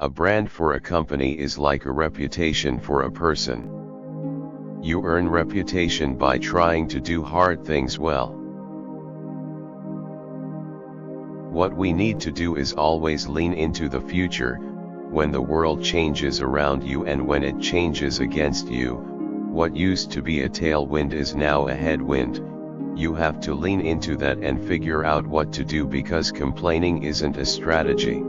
A brand for a company is like a reputation for a person. You earn reputation by trying to do hard things well. What we need to do is always lean into the future. When the world changes around you and when it changes against you, what used to be a tailwind is now a headwind. You have to lean into that and figure out what to do, because complaining isn't a strategy.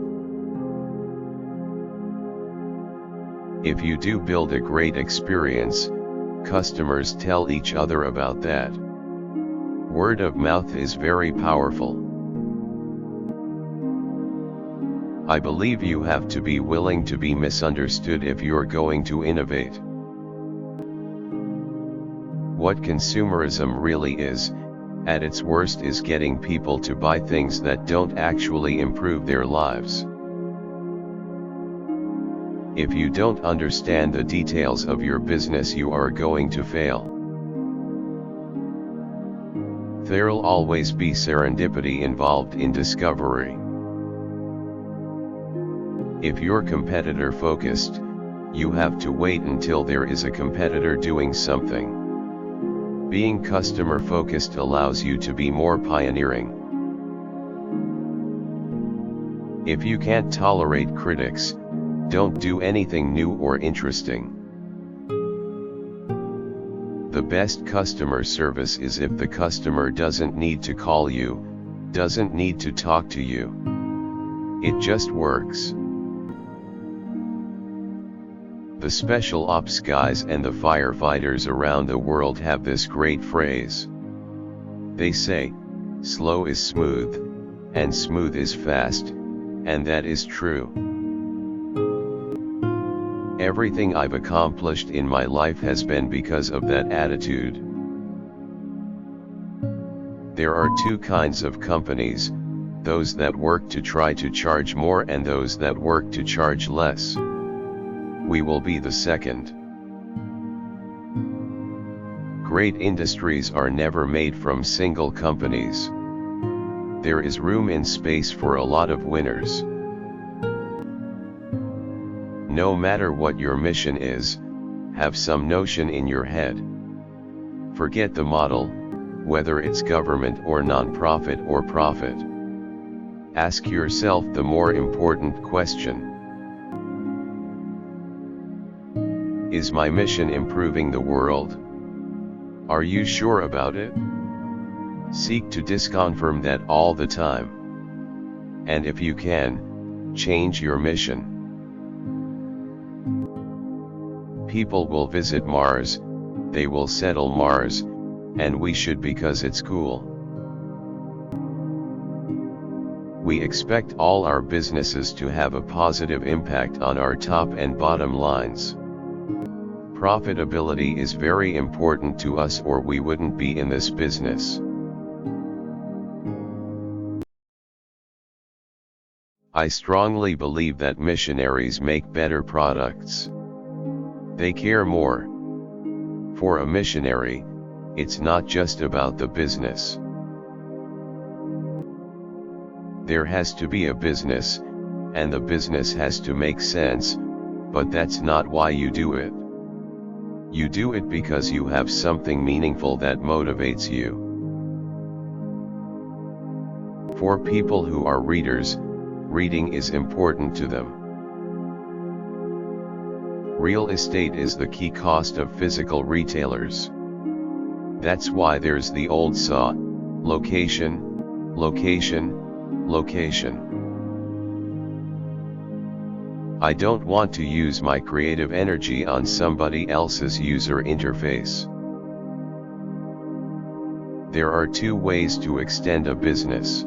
If you do build a great experience, customers tell each other about that. Word of mouth is very powerful. I believe you have to be willing to be misunderstood if you're going to innovate. What consumerism really is, at its worst, is getting people to buy things that don't actually improve their lives. If you don't understand the details of your business, you are going to fail. There'll always be serendipity involved in discovery. If you're competitor focused, you have to wait until there is a competitor doing something. Being customer focused allows you to be more pioneering. If you can't tolerate critics, don't do anything new or interesting. The best customer service is if the customer doesn't need to call you, doesn't need to talk to you. It just works. The special ops guys and the firefighters around the world have this great phrase. They say, slow is smooth, and smooth is fast, and that is true. Everything I've accomplished in my life has been because of that attitude. There are two kinds of companies, those that work to try to charge more and those that work to charge less. We will be the second. Great industries are never made from single companies. There is room in space for a lot of winners. No matter what your mission is, have some notion in your head. Forget the model, whether it's government or non-profit or profit. Ask yourself the more important question. Is my mission improving the world? Are you sure about it? Seek to disconfirm that all the time. And if you can, change your mission. People will visit Mars, they will settle Mars, and we should because it's cool. We expect all our businesses to have a positive impact on our top and bottom lines. Profitability is very important to us, or we wouldn't be in this business. I strongly believe that missionaries make better products. They care more. For a missionary, it's not just about the business. There has to be a business, and the business has to make sense, but that's not why you do it. You do it because you have something meaningful that motivates you. For people who are readers, reading is important to them. Real estate is the key cost of physical retailers. That's why there's the old saw, location, location, location. I don't want to use my creative energy on somebody else's user interface. There are two ways to extend a business.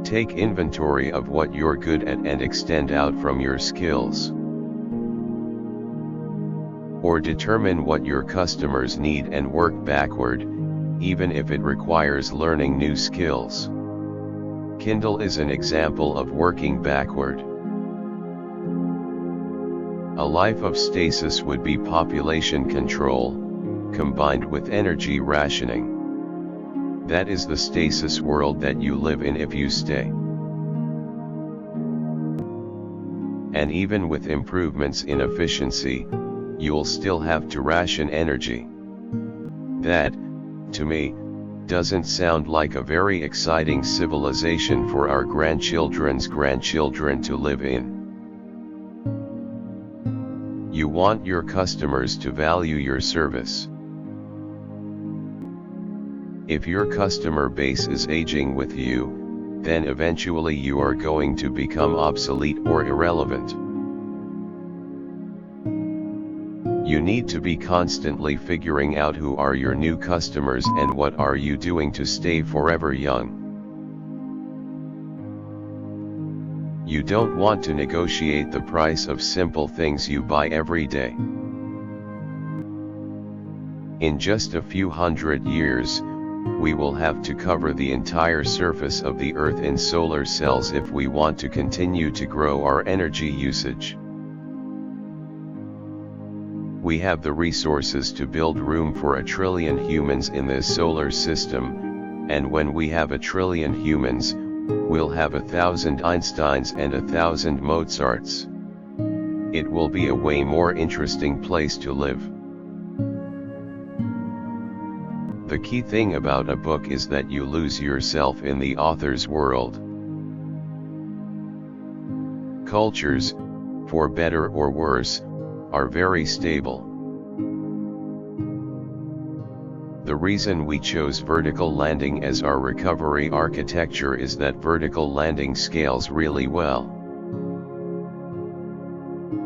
Take inventory of what you're good at and extend out from your skills. Or determine what your customers need and work backward, even if it requires learning new skills. Kindle is an example of working backward. A life of stasis would be population control, combined with energy rationing. That is the stasis world that you live in if you stay. And even with improvements in efficiency, you'll still have to ration energy. That, to me, doesn't sound like a very exciting civilization for our grandchildren's grandchildren to live in. You want your customers to value your service. If your customer base is aging with you, then eventually you are going to become obsolete or irrelevant. You need to be constantly figuring out who are your new customers and what are you doing to stay forever young. You don't want to negotiate the price of simple things you buy every day. In just a few hundred years, we will have to cover the entire surface of the Earth in solar cells if we want to continue to grow our energy usage. We have the resources to build room for 1 trillion humans in this solar system, and when we have 1 trillion humans, we'll have 1,000 Einsteins and 1,000 Mozarts. It will be a way more interesting place to live. The key thing about a book is that you lose yourself in the author's world. Cultures, for better or worse, are very stable. The reason we chose vertical landing as our recovery architecture is that vertical landing scales really well.